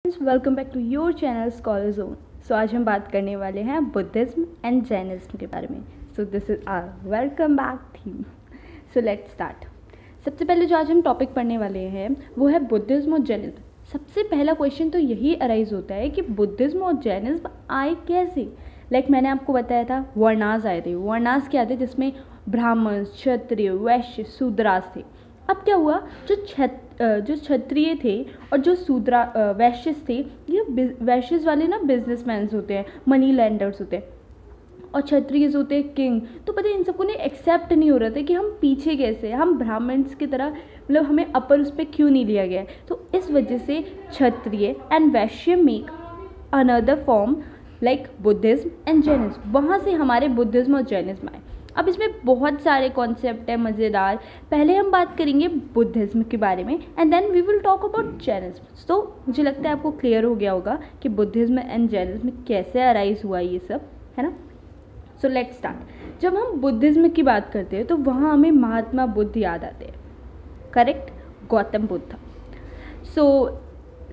Welcome back to your channel scholar zone. सो आज हम बात करने वाले हैं बुद्धिज्म एंड जैनिज्म के बारे में। So this is our welcome back theme. So let's start. सबसे पहले जो आज हम टॉपिक पढ़ने वाले हैं वो है बुद्धिज्म और जैनिज्म। सबसे पहला क्वेश्चन तो यही अराइज होता है कि बुद्धिज्म और जैनिज्म आए कैसे। मैंने आपको बताया था वर्णास आए थे। वर्णास क्या थे? जिसमें ब्राह्मण, क्षत्रिय, वैश्य, शूद्रास थे। अब क्या हुआ, जो क्षत्रिय थे और जो वैश्य थे, ये वैश्य वाले ना बिजनेसमैन होते हैं, मनी लैंडर्स होते हैं, और क्षत्रिय होते हैं किंग। तो पता है इन सबको ने एक्सेप्ट नहीं हो रहा था कि हम पीछे कैसे, हम ब्राह्मण्स की तरह, मतलब हमें अपर उस पर क्यों नहीं लिया गया है। तो इस वजह से क्षत्रिय and Vysya make another form like Buddhism and Jainism. वहाँ से हमारे बुद्धिज्म और जैनिज्म आए। अब इसमें बहुत सारे कॉन्सेप्ट है मज़ेदार। पहले हम बात करेंगे बुद्धिज्म के बारे में and then we will talk about Jainism. तो मुझे लगता है आपको क्लियर हो गया होगा कि बुद्धिज्म एंड जैनिज्म कैसे अराइज हुआ ये सब, है ना। सो लेट्स स्टार्ट। जब हम बुद्धिज्म की बात करते हैं तो वहाँ हमें महात्मा बुद्ध याद आते हैं, correct, Gautam Buddha. So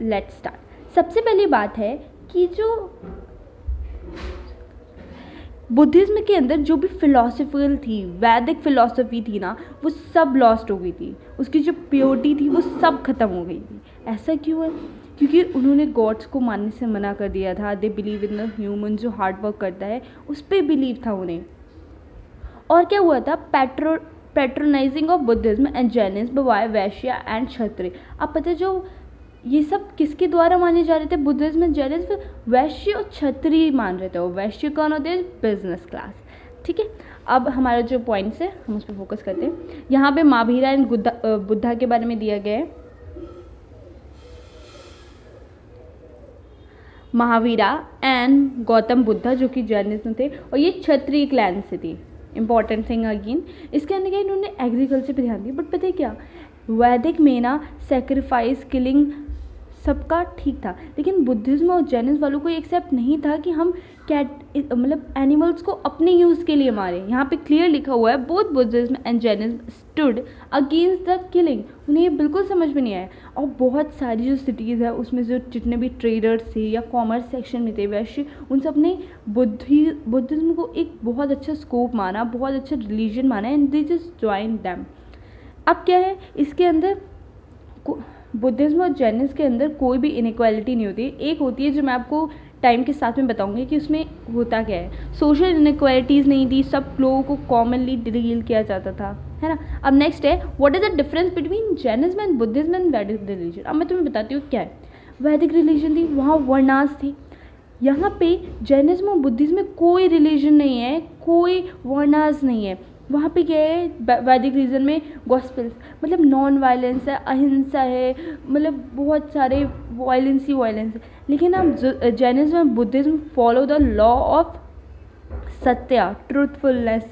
let's start. सबसे पहली बात है कि जो बुद्धिज्म के अंदर जो भी फिलॉसफिकल थी, वैदिक फिलॉसफी थी ना, वो सब लॉस्ट हो गई थी। उसकी जो प्योरिटी थी वो सब खत्म हो गई थी। ऐसा क्यों है? क्योंकि उन्होंने गॉड्स को मानने से मना कर दिया था। They believe in the human, जो हार्ड वर्क करता है उस पर बिलीव था उन्हें। और क्या हुआ था, patronising of Buddhism and Jainism by Vaishya and Kshatriya. अब पता है जो ये सब किसके द्वारा माने जा रहे थे, बुद्धिज्म एंड जैनिज्म, वैश्य और क्षत्रिय मान रहे थे। और वैश्य कौन होते हैं? Business class. ठीक है, अब हमारा जो पॉइंट्स है हम उस पर फोकस करते हैं। यहाँ पे महावीरा एंड बुद्धा के बारे में दिया गया है। महावीरा एंड गौतम बुद्धा जो कि जैनिज्म थे और ये क्षत्रिय क्लैन से थी। इंपॉर्टेंट थिंग अगेन, इसके अंदर क्या इन्होंने एग्रीकल्चर पे ध्यान दिया। बट पता है क्या, वैदिक में ना सेक्रीफाइस, किलिंग सबका ठीक था, लेकिन बुद्धिज्म और जैनिज्म वालों को एक्सेप्ट नहीं था कि हम मतलब एनिमल्स को अपने यूज़ के लिए मारें। यहाँ पे क्लियर लिखा हुआ है both Buddhism and Jainism stood against the killing. उन्हें ये बिल्कुल समझ में नहीं आया। और बहुत सारी जो सिटीज़ है उसमें जो जितने भी ट्रेडर्स थे या कॉमर्स सेक्शन में थे वैश्य, उन सब ने बुद्धिज्म को एक बहुत अच्छा स्कोप माना, बहुत अच्छा रिलीजन माना, and they just join them. अब क्या है, इसके अंदर बुद्धिज्म और जैनिज्म के अंदर कोई भी इनइक्वालिटी नहीं होती। एक होती है जो मैं आपको टाइम के साथ में बताऊंगी कि उसमें होता क्या है। सोशल इनइक्वालिटीज़ नहीं थी, सब लोगों को कॉमनली डील किया जाता था, है ना। अब नेक्स्ट है, what is the difference between Jainism and Buddhism and वैदिक रिलीजन। अब मैं तुम्हें बताती हूँ क्या है। वैदिक रिलीजन थी, वहाँ वर्णास थी। यहाँ पे जैनिज्म और बुद्धिज्म में कोई रिलीजन नहीं है, कोई वर्णास नहीं है। वहाँ पे क्या है, वैदिक रिलीजन में गॉस्पेल्स, मतलब नॉन वायलेंस है, अहिंसा है, मतलब बहुत सारे वायलेंस ही वायलेंस है। लेकिन हम जैनिज्म और Buddhism follow the law of सत्य, ट्रूथफुलनेस,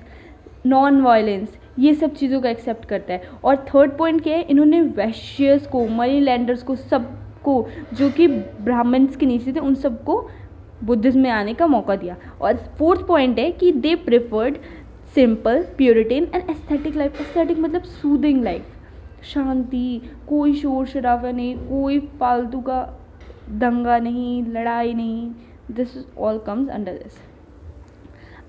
नॉन वायलेंस, ये सब चीज़ों का एक्सेप्ट करता है। और थर्ड पॉइंट क्या है, इन्होंने वैश्यस को, मनी लैंडर्स को, सबको जो कि ब्राह्मण्स के नीचे थे, उन सबको बुद्धिज्म में आने का मौका दिया। और फोर्थ पॉइंट है कि they preferred simple, puritan and aesthetic life. Aesthetic मतलब सूदिंग लाइफ, शांति, कोई शोर शराबा नहीं, कोई फालतू का दंगा नहीं, लड़ाई नहीं। This is all comes under this.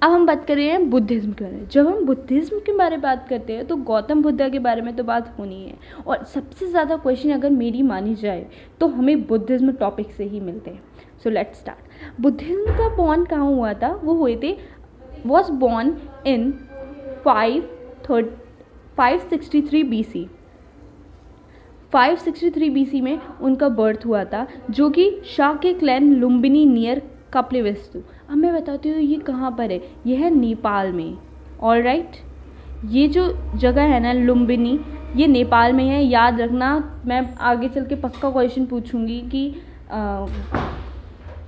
अब हम बात कर रहे हैं बुद्धिज्म के बारे में। जब हम बुद्धिज्म के बारे में बात करते हैं तो गौतम बुद्ध के बारे में तो बात होनी है। और सबसे ज़्यादा क्वेश्चन अगर मेरी मानी जाए तो हमें बुद्धिज्म टॉपिक से ही मिलते हैं। सो लेट्स स्टार्ट। बुद्धिज्म का बॉर्न कहाँ हुआ था? वो हुए थे, was born in 563 BC। 563 BC में उनका बर्थ हुआ था, जो कि शाह के क्लैन लुम्बिनी नियर कपिलवस्तु। अब मैं बताती हूँ ये कहाँ पर है। ये है नेपाल में। ऑल राइट, ये जो जगह है ना लुम्बिनी, ये नेपाल में है। याद रखना, मैं आगे चल के पक्का क्वेश्चन पूछूंगी कि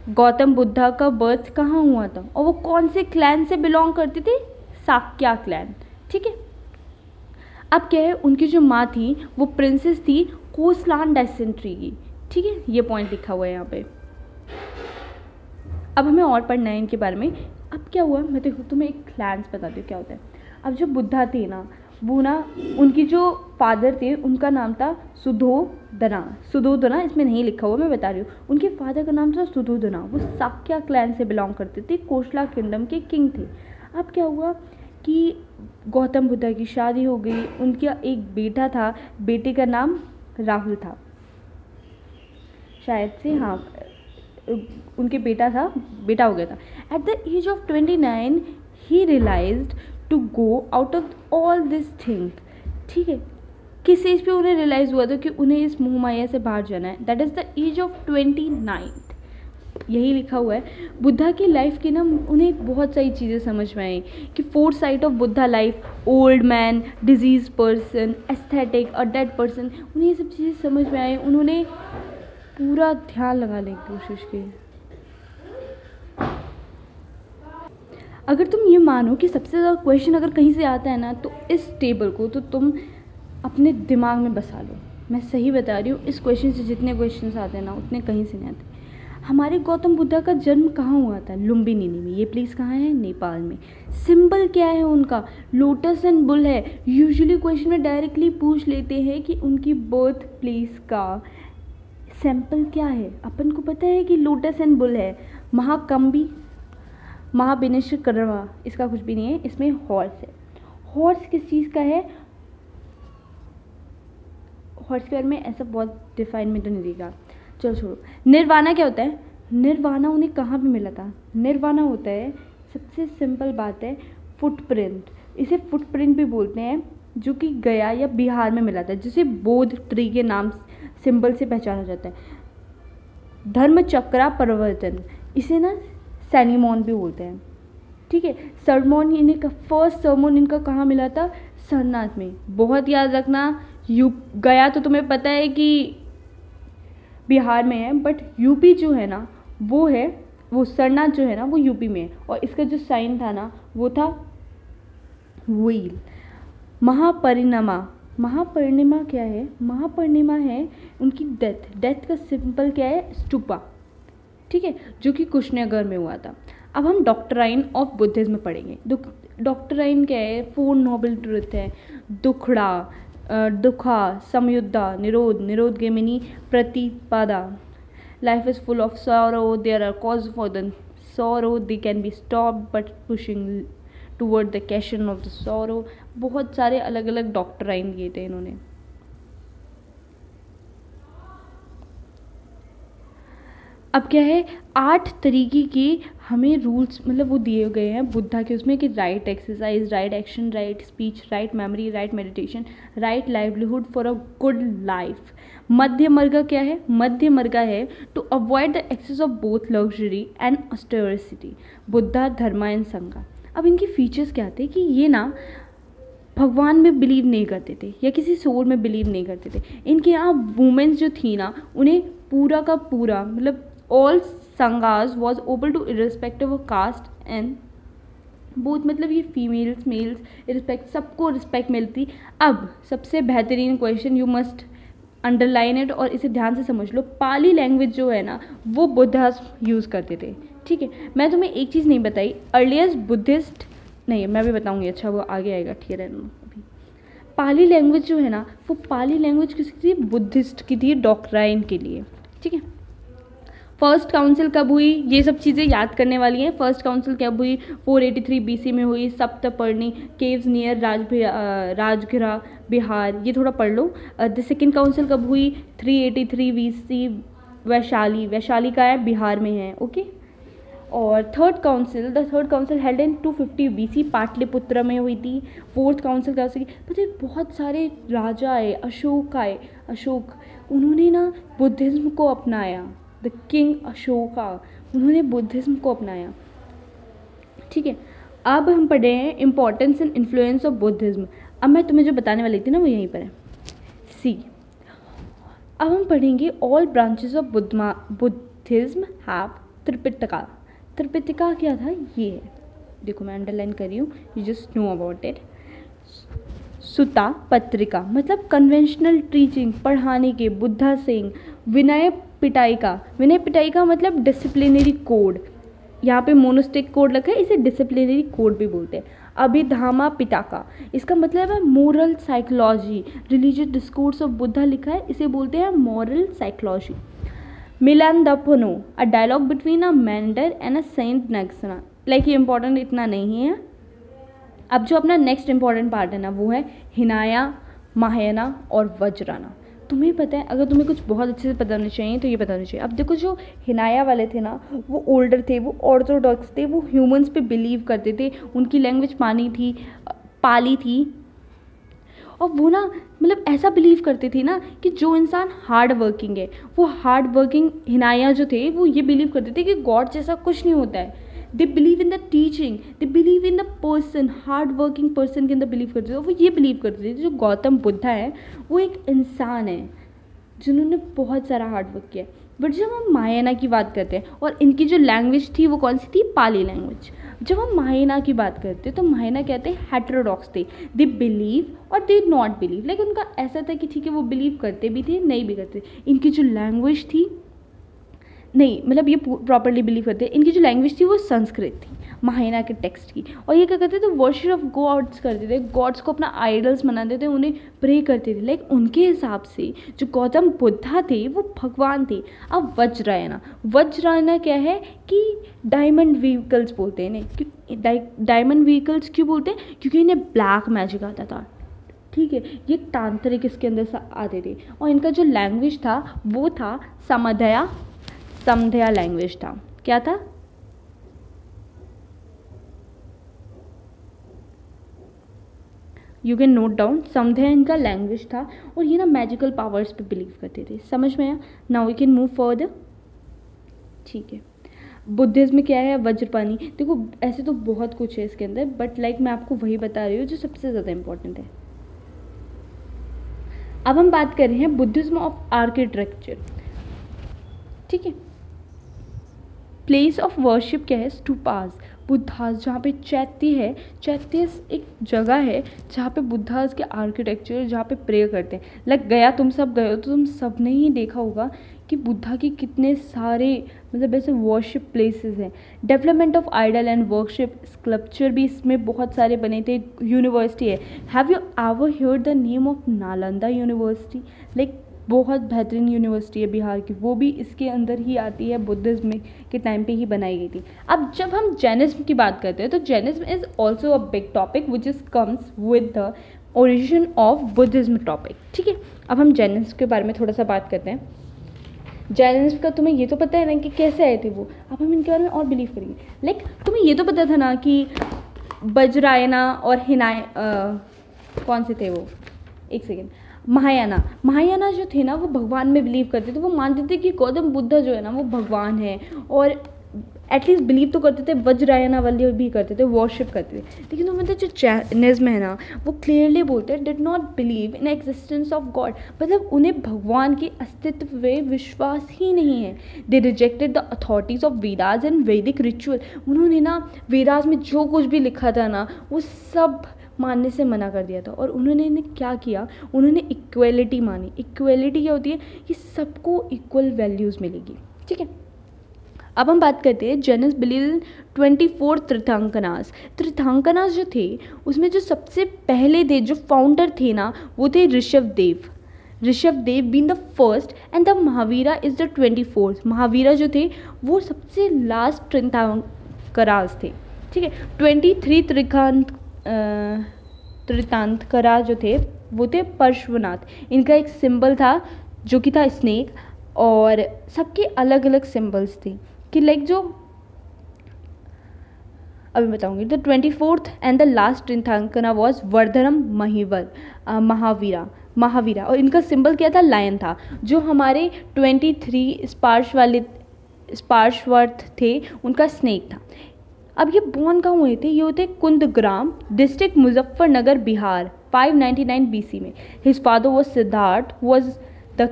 गौतम बुद्धा का बर्थ कहाँ हुआ था और वो कौन से क्लैन से बिलोंग करते थे? शाक्य क्लैन। ठीक है, अब क्या है, उनकी जो माँ थी वो प्रिंसेस थी कोसलान डायसेंट्री की। ठीक है, ये पॉइंट लिखा हुआ है यहाँ पे। अब हमें और पढ़ना है इनके बारे में। अब क्या हुआ, मैं देखो तुम्हें एक क्लैंस बताती हूँ क्या होता है। अब जो बुद्धा थे ना, वो ना, उनकी जो फादर थे उनका नाम था सुधोधना, इसमें नहीं लिखा हुआ, मैं बता रही हूँ। उनके फादर का नाम था सुधोधना। वो साक्या क्लैन से बिलोंग करते थे, कोशला किंगडम के किंग थे। अब क्या हुआ कि गौतम बुद्धा की शादी हो गई, उनका एक बेटा था, बेटे का नाम राहुल था शायद से, हाँ उनके बेटा हो गया था। एट द एज ऑफ 29 ही realised to go out of all this thing. ठीक है, किस एज पे उन्हें रियलाइज़ हुआ था कि उन्हें इस मोह माया से बाहर जाना है? That is the age of 29। यही लिखा हुआ है। बुद्धा की लाइफ की ना उन्हें बहुत सारी चीज़ें समझ में आई कि 4 side of Buddha life, old man, disease person, aesthetic और डेड पर्सन, उन्हें ये सब चीज़ें समझ में आई। उन्होंने पूरा ध्यान लगाने की कोशिश की। अगर तुम ये मानो कि सबसे ज़्यादा क्वेश्चन अगर कहीं से आता है ना, तो इस टेबल को तो तुम अपने दिमाग में बसा लो। मैं सही बता रही हूँ, इस क्वेश्चन से जितने क्वेश्चंस आते हैं ना, उतने कहीं से नहीं आते। हमारे गौतम बुद्धा का जन्म कहाँ हुआ था? लुम्बिनी में। ये प्लेस कहाँ है? नेपाल में। सिंबल क्या है उनका? लोटस एंड बुल है। यूजुअली क्वेश्चन में डायरेक्टली पूछ लेते हैं कि उनकी बर्थ प्लेस का सैंपल क्या है। अपन को पता है कि लोटस एंड बुल है। महाकंबी, महाविनिशकर्मा, इसका कुछ भी नहीं है, इसमें हॉर्स है। हॉर्स किस चीज़ का है? हॉर्स के बारे में ऐसा बहुत डिफाइन में तो नहीं देगा, चलो छोड़ो। निर्वाणा क्या होता है? निर्वाणा उन्हें कहाँ पे मिला था? निर्वाणा होता है, सबसे सिंपल बात है, फुटप्रिंट। इसे फुटप्रिंट भी बोलते हैं, जो कि गया या बिहार में मिला था, जिसे बोध ट्री के नाम सिंबल से पहचाना जाता है। धर्मचक्रा परिवर्तन, इसे ना सैनिमोन भी बोलते हैं। ठीक है, सरमोन इन्हें का फर्स्ट सरमोन इनका कहाँ मिला था? सरनाथ में। बहुत याद रखना, गया तो तुम्हें पता है कि बिहार में है, बट यूपी जो है ना वो सरनाथ जो है ना वो यूपी में है। और इसका जो साइन था ना वो था व्हील। महापरिनिमा क्या है? महापरिनिमा है उनकी डेथ का सिंपल क्या है? स्टूपा। ठीक है, जो कि कुशीनगर में हुआ था। अब हम डॉक्ट्राइन ऑफ बुद्धिज्म पढ़ेंगे। डॉक्ट्राइन क्या है? 4 नोबल ट्रुथ है। दुखा, समयुद्धा, निरोधगेमिनी, प्रतिपदा। Life is full of sorrow, there are causes for the sorrow, they can be stopped but pushing toward the question of the sorrow। बहुत सारे अलग अलग डॉक्ट्राइन दिए थे इन्होंने। अब क्या है, 8 तरीके के हमें रूल्स मतलब वो दिए गए हैं बुद्धा के उसमें, कि right exercise, right action, right speech, right memory, right meditation, right livelihood for a good life. मध्य मार्ग क्या है? मध्य मार्ग है to avoid the excess of both luxury and austerity. Buddha, Dharma and Sangha. अब इनके फीचर्स क्या थे कि ये ना भगवान में बिलीव नहीं करते थे या किसी सोल में बिलीव नहीं करते थे। इनके यहाँ वुमेन्स जो थी ना, उन्हें पूरा का पूरा मतलब all Sanghas was open to irrespective of caste and both, मतलब ये फीमेल्स मेल्स रिस्पेक्ट, सबको रिस्पेक्ट मिलती। अब सबसे बेहतरीन question, you must underline it और इसे ध्यान से समझ लो। पाली लैंग्वेज जो है ना वो बुद्धास यूज़ करते थे। ठीक है, मैं तुम्हें एक चीज़ नहीं बताई, अर्लिएस्ट बुद्धिस्ट नहीं, मैं भी बताऊंगी, अच्छा वो आगे आएगा, ठीक है। अभी पाली लैंग्वेज जो है ना, वो पाली लैंग्वेज किसकी थी? बुद्धिस्ट की थी, डॉक्ट्राइन के लिए। ठीक है, फर्स्ट काउंसिल कब हुई? ये सब चीज़ें याद करने वाली हैं। फर्स्ट काउंसिल कब हुई? 483 BC में हुई, सप्तपर्णी केव्स नियर राजगिरा बिहार, ये थोड़ा पढ़ लो। द सेकेंड काउंसिल कब हुई? 383 BC, वैशाली का है, बिहार में है। ओके, और the third council held in 250 BC, Pataliputra में हुई थी। फोर्थ काउंसिल का पता है, बहुत सारे राजा आए, अशोक, उन्होंने ना बुद्धिज्म को अपनाया। द किंग अशोका, उन्होंने बुद्धिज्म को अपनाया। ठीक है, अब हम पढ़े हैं importance and influence of Buddhism. अब मैं तुम्हें जो बताने वाली थी ना वो यहीं पर है, सी। अब हम पढ़ेंगे all branches of Buddhism have Tripitaka. Tripitaka क्या था? ये है, देखो मैं अंडरलाइन कर रही हूँ, you just know about it. सुता पत्रिका मतलब कन्वेंशनल टीचिंग, पढ़ाने के। बुद्धा सिंह। विनय पिटाइका मतलब डिसिप्लिनरी कोड। यहाँ पे मोनोस्टिक कोड रखा है, इसे डिसिप्लिनरी कोड भी बोलते हैं। अभिधामा पिटाका, इसका मतलब है moral psychology, religious discourse of Buddha लिखा है, इसे बोलते हैं moral psychology. Milindapanho, a dialogue between a Menander and a saint नेक्सना, लाइक ये इंपॉर्टेंट इतना नहीं है। अब जो अपना नेक्स्ट इंपॉर्टेंट पार्ट है ना, वो है हिनाया, महायाना और वज्राना। तुम्हें पता है, अगर तुम्हें कुछ बहुत अच्छे से पता होना चाहिए तो ये पता होना चाहिए। अब देखो, जो हिनाया वाले थे ना, वो ओल्डर थे, वो ऑर्थोडॉक्स थे, वो ह्यूमंस पे बिलीव करते थे, उनकी लैंग्वेज पाली थी, और वो ना मतलब ऐसा बिलीव करते थे ना कि जो इंसान हार्ड वर्किंग है, वो हार्ड वर्किंग हिनाया जो थे वो ये बिलीव करते थे कि गॉड जैसा कुछ नहीं होता है। They believe in the teaching, they believe in the person, hard working person के अंदर बिलीव करते थे। वो ये बिलीव करते थे जो गौतम बुद्धा है वो एक इंसान है जिन्होंने बहुत सारा हार्ड वर्क किया है। बट जब हम महायाना की बात करते हैं, और इनकी जो लैंग्वेज थी वो कौन सी थी, पाली लैंग्वेज। जब हम महायाना की बात करते हैं तो महायाना कहते हैं हेटेरोडॉक्स थे, दे बिलीव और दे नॉट बिलीव, लेकिन उनका ऐसा था कि ठीक है वो बिलीव करते भी थे, नहीं भी करते। इनकी जो लैंग्वेज थी, नहीं मतलब ये प्रॉपरली बिलीव करते हैं, इनकी जो लैंग्वेज थी वो संस्कृत थी, महायाना के टेक्स्ट की। और ये क्या करते थे, वर्शिप ऑफ गॉड्स करते थे, गॉड्स को अपना आइडल्स मनाते थे, उन्हें प्रे करते थे। लाइक उनके हिसाब से जो गौतम बुद्धा थे वो भगवान थे। अब वज्रायना क्या है कि डायमंड व्हीकल्स बोलते हैं इन्हें। डायमंड व्हीकल्स क्यों बोलते हैं, क्योंकि इन्हें ब्लैक मैजिक आता था। ठीक है, ये तांत्रिक इसके अंदर आते थे। और इनका जो लैंग्वेज था वो था समध्या लैंग्वेज था। क्या था, यू कैन नोट डाउन, समध्या इनका लैंग्वेज था। और ये ना मैजिकल पावर्स पे बिलीव करते थे। समझ में आया? Now we can move further. ठीक है, बुद्धिज्म में क्या है, वज्रपानी। देखो ऐसे तो बहुत कुछ है इसके अंदर, बट लाइक मैं आपको वही बता रही हूँ जो सबसे ज़्यादा इंपॉर्टेंट है। अब हम बात कर रहे हैं बुद्धिज्म ऑफ आर्किटेक्चर। ठीक है, प्लेस ऑफ वर्शिप क्या है, स्तूपास, बुद्धास, जहाँ पे चैत्य है। चैत्य एक जगह है जहाँ पे बुद्धास के आर्किटेक्चर, जहाँ पे प्रेयर करते हैं। लाइक तुम सब गए हो तो तुम सब ने ही देखा होगा कि बुद्धा के कितने सारे मतलब ऐसे वर्शिप प्लेसेस हैं। Development of idol and worship, sculpture भी इसमें बहुत सारे बने थे। यूनिवर्सिटी है, have you ever heard the name of Nalanda university? Like बहुत बेहतरीन यूनिवर्सिटी है बिहार की, वो भी इसके अंदर ही आती है, बुद्धिज्म के टाइम पे ही बनाई गई थी। अब जब हम जैनिज्म की बात करते हैं तो Jainism is also a big topic which is comes with the origin of Buddhism topic. ठीक है, अब हम जैनिज्म के बारे में थोड़ा सा बात करते हैं। जैनिज्म का तुम्हें ये तो पता है ना कि कैसे आए थे वो, अब हम इनके बारे में और बिलीव करेंगे। लाइक तुम्हें ये तो पता था ना कि वज्रायना और कौन से थे वो, एक सेकेंड, महायाना जो थे ना वो भगवान में बिलीव करते थे। वो मानते थे कि गौतम बुद्धा जो है ना वो भगवान है, और एटलीस्ट बिलीव तो करते थे। वज्रायना वाले भी करते थे, वर्शिप करते थे। लेकिन तो मतलब जो जैनिज्म है ना वो क्लियरली बोलते हैं did not believe in existence of God, मतलब उन्हें भगवान के अस्तित्व में विश्वास ही नहीं है। They rejected the authorities of Vedas and वैदिक रिचुअल। उन्होंने ना वेदास में जो कुछ भी लिखा था ना वो सब मानने से मना कर दिया था। और उन्होंने क्या किया, उन्होंने इक्वलिटी मानी। इक्वलिटी क्या होती है कि सबको इक्वल वैल्यूज़ मिलेगी। ठीक है, अब हम बात करते हैं जैनिज्म बिलीव इन 24 तीर्थंकरास। तीर्थंकरास जो थे उसमें जो सबसे पहले थे, जो फाउंडर थे ना, वो थे Rishabhdev been the first and the Mahavira is the 24th। Mahavira जो थे वो सबसे लास्ट तीर्थंकरास थे। ठीक है, 23 तीर्थंकरा जो थे वो थे पार्श्वनाथ। इनका एक सिंबल था जो कि था स्नेक, और सबके अलग अलग सिंबल्स थे कि लाइक जो अभी बताऊंगी। The 24th and the last Tirthankara was Vardhaman Mahavira, और इनका सिंबल क्या था, लायन था। जो हमारे 23 स्पार्शवर्थ थे उनका स्नेक था। अब ये बॉर्न कहाँ हुए थे, ये होते कुंदग्राम डिस्ट्रिक्ट मुजफ्फरनगर बिहार 599 BC में। His father was Siddhartha was the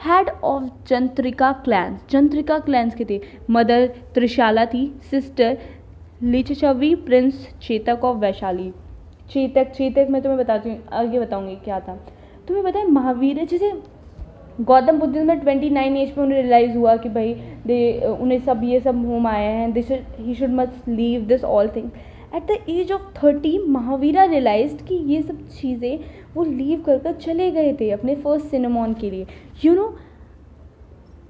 head of Jnatrika clans के थे। मदर त्रिशाला थी, sister Lichchhavi, prince Chetak of Vaishali. Chetak मैं तुम्हें बताती हूँ, आगे बताऊँगी क्या था। तुम्हें पता है महावीर, जैसे गौतम बुद्ध में 29 एज पे उन्हें रियलाइज़ हुआ कि भाई उन्हें सब ये सब होम आए हैं, he should must leave this all thing. At the age of 30 Mahavira realised कि ये सब चीज़ें वो लीव कर कर चले गए थे अपने फर्स्ट सिनेमॉन के लिए। यू नो,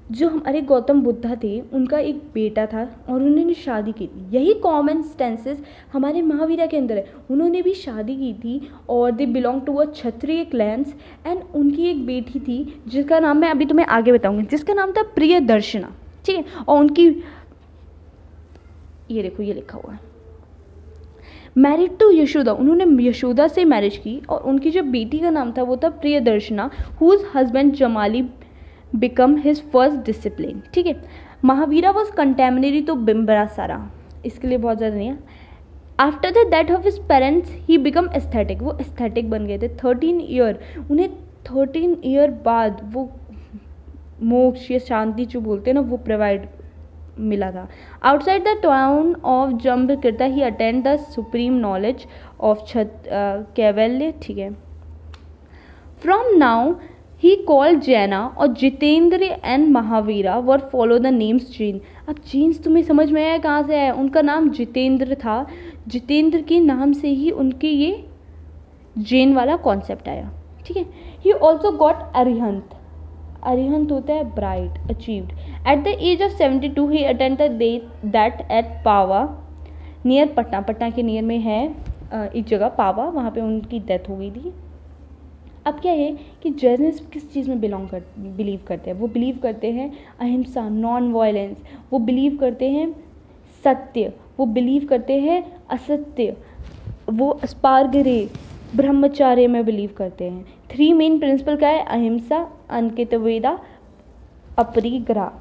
जो हमारे गौतम बुद्धा थे उनका एक बेटा था और उन्होंने शादी की थी। यही कॉमन स्टेंसेस हमारे महावीरा के अंदर है। उन्होंने भी शादी की थी और they belong to a Kshatriya clans and उनकी एक बेटी थी जिसका नाम मैं अभी तुम्हें आगे बताऊंगी, जिसका नाम था प्रियदर्शना, ठीक है। और उनकी ये देखो ये लिखा हुआ है, मैरिड टू यशोदा, उन्होंने यशोदा से मैरिज की और उनकी जो बेटी का नाम था वो था Priyadarshana, whose husband Jamali become his first discipline, ठीक है। Mahavira was contemporary to Bimbisara, इसके लिए बहुत ज़्यादा नहीं है। After the death of his parents he become aesthetic, वो एस्थेटिक बन गए थे। 13 ईयर, उन्हें 13 ईयर बाद वो मोक्ष या शांति जो बोलते हैं ना वो प्रोवाइड मिला था। Outside the town of Jambakirta he attend the supreme knowledge of Kaivalya, ठीक है। From now he called Jaina और Jitendra and Mahavira were follow the names Jina. अब जीन्स तुम्हें समझ में आया कहाँ से आया? उनका नाम जितेंद्र था, जितेंद्र के नाम से ही उनके ये जैन वाला कॉन्सेप्ट आया, ठीक है। He also got Arihant, Arihant होता है bright, achieved. At the age of 72 he attend that at Pava near Patna, Patna के नियर में है एक जगह पावा, वहाँ पे उनकी डेथ हो गई थी। अब क्या है कि जर्नलिस्ट किस चीज़ में बिलीव करते हैं? वो बिलीव करते हैं अहिंसा, नॉन वायलेंस, वो बिलीव करते हैं सत्य, वो बिलीव करते हैं असत्य, वो अस्पार्गरे ब्रह्मचार्य में बिलीव करते हैं। 3 मेन प्रिंसिपल क्या है? अहिंसा, अंकितवेदा, अपरिग्रह।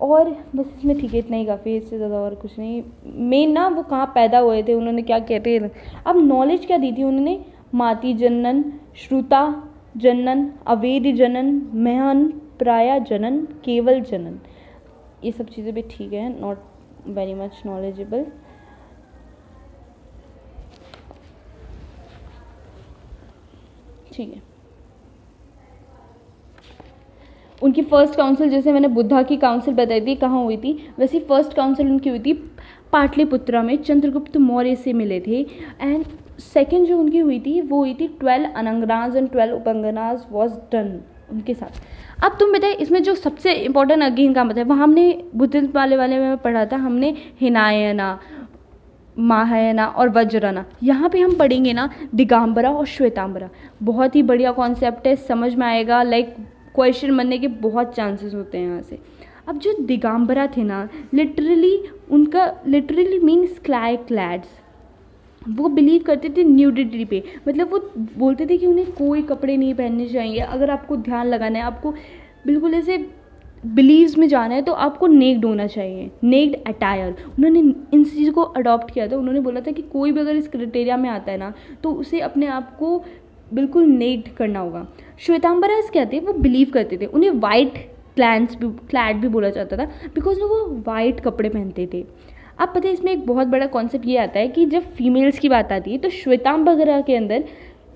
और बस इसमें ठीक है, इतना ही काफ़ी, इससे ज़्यादा और कुछ नहीं। मेन ना वो कहाँ पैदा हुए थे, उन्होंने क्या कहते हैं, अब नॉलेज क्या दी थी उन्होंने? माति जनन, श्रुता जनन, अवेद जनन, महन प्राया जनन, केवल जनन। ये सब चीज़ें भी ठीक है, नॉट वेरी मच नॉलेजेबल। ठीक है। उनकी फर्स्ट काउंसिल, जैसे मैंने बुद्धा की काउंसिल बताई थी कहाँ हुई थी, वैसे फर्स्ट काउंसिल उनकी हुई थी पाटलिपुत्रा में, चंद्रगुप्त मौर्य से मिले थे। एंड सेकेंड जो उनकी हुई थी वो हुई थी 12 अनंगनाज एंड 12 उपंगनाज वॉज डन उनके साथ। अब तुम बताइए इसमें जो सबसे इंपॉर्टेंट अगेन काम बताया, वहाँ हमने बुद्धिज्म वाले में पढ़ा था, हमने हिनायना, महायाना और वज्रना। यहाँ पे हम पढ़ेंगे ना दिगंबरा और श्वेतांबरा। बहुत ही बढ़िया कॉन्सेप्ट है, समझ में आएगा, लाइक क्वेश्चन बनने के बहुत चांसेस होते हैं यहाँ से। अब जो दिगंबरा थे ना, लिटरली मीन्स स्काई क्लैड्स, वो बिलीव करते थे न्यूडिटी पे, मतलब वो बोलते थे कि उन्हें कोई कपड़े नहीं पहनने चाहिए। अगर आपको ध्यान लगाना है, आपको बिल्कुल ऐसे बिलीव्स में जाना है तो आपको नेक्ड होना चाहिए, नेक्ड अटायर। उन्होंने इन चीज़ को अडॉप्ट किया था। उन्होंने बोला था कि कोई भी अगर इस क्राइटेरिया में आता है ना तो उसे अपने आप को बिल्कुल नेक्ड करना होगा। श्वेतांबरास क्या थे? वो बिलीव करते थे, उन्हें वाइट क्लैड भी बोला जाता था बिकॉज वो वाइट कपड़े पहनते थे। अब पता है इसमें एक बहुत बड़ा कॉन्सेप्ट ये आता है कि जब फीमेल्स की बात आती है तो श्वेतांबरा के अंदर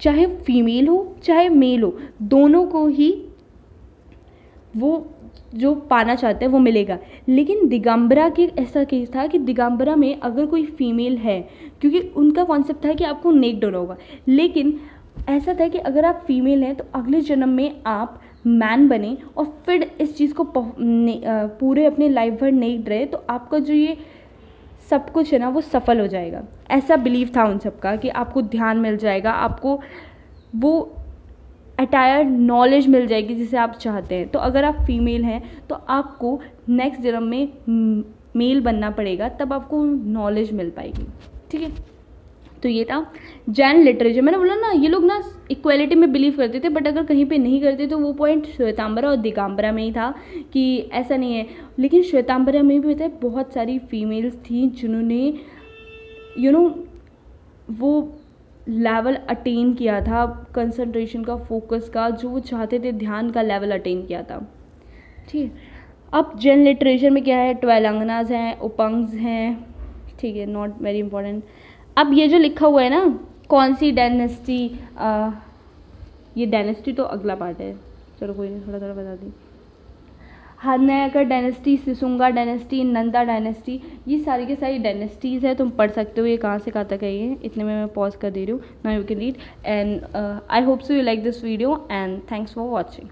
चाहे फीमेल हो चाहे मेल हो, दोनों को ही वो जो पाना चाहते हैं वो मिलेगा। लेकिन दिगंबरा के ऐसा केस था कि दिगंबरा में अगर कोई फीमेल है, क्योंकि उनका कॉन्सेप्ट था कि आपको नेक्ड होना होगा, लेकिन ऐसा था कि अगर आप फीमेल हैं तो अगले जन्म में आप मैन बने और फिर इस चीज़ को पूरे अपने लाइफ भर नेक्ड रहे तो आपका जो ये सब कुछ है ना वो सफल हो जाएगा। ऐसा बिलीव था उन सबका कि आपको ध्यान मिल जाएगा, आपको वो अटायर नॉलेज मिल जाएगी जिसे आप चाहते हैं। तो अगर आप फीमेल हैं तो आपको नेक्स्ट जन्म में मेल बनना पड़ेगा, तब आपको नॉलेज मिल पाएगी, ठीक है। तो ये था जैन लिटरेचर। मैंने बोला ना ये लोग ना इक्वालिटी में बिलीव करते थे, बट अगर कहीं पे नहीं करते तो वो पॉइंट श्वेतांबरा और दिगंबरा में ही था कि ऐसा नहीं है। लेकिन श्वेतांबरा में भी बताया बहुत सारी फीमेल्स थी जिन्होंने वो लेवल अटेन किया था, कंसंट्रेशन का, फोकस का, जो वो चाहते थे, ध्यान का लेवल अटेन किया था, ठीक है। अब जैन लिटरेचर में क्या है? 12 अंगनाज हैं, उपंग्स हैं, ठीक है, नॉट वेरी इंपॉर्टेंट। अब ये जो लिखा हुआ है ना कौन सी डायनेस्टी, ये डायनेस्टी तो अगला पार्ट है, चलो कोई नहीं, थोड़ा थोड़ा बता दी। हरनायकर डायनेस्टी, सिसुंगा डायनेस्टी, नंदा डायनेस्टी, ये सारी के सारी डायनेस्टीज़ है, तुम पढ़ सकते हो ये कहाँ से कहाँ तक है। ये इतने में मैं पॉज कर दे रही हूँ। Now you can read and I hope so you like this video and thanks for watching.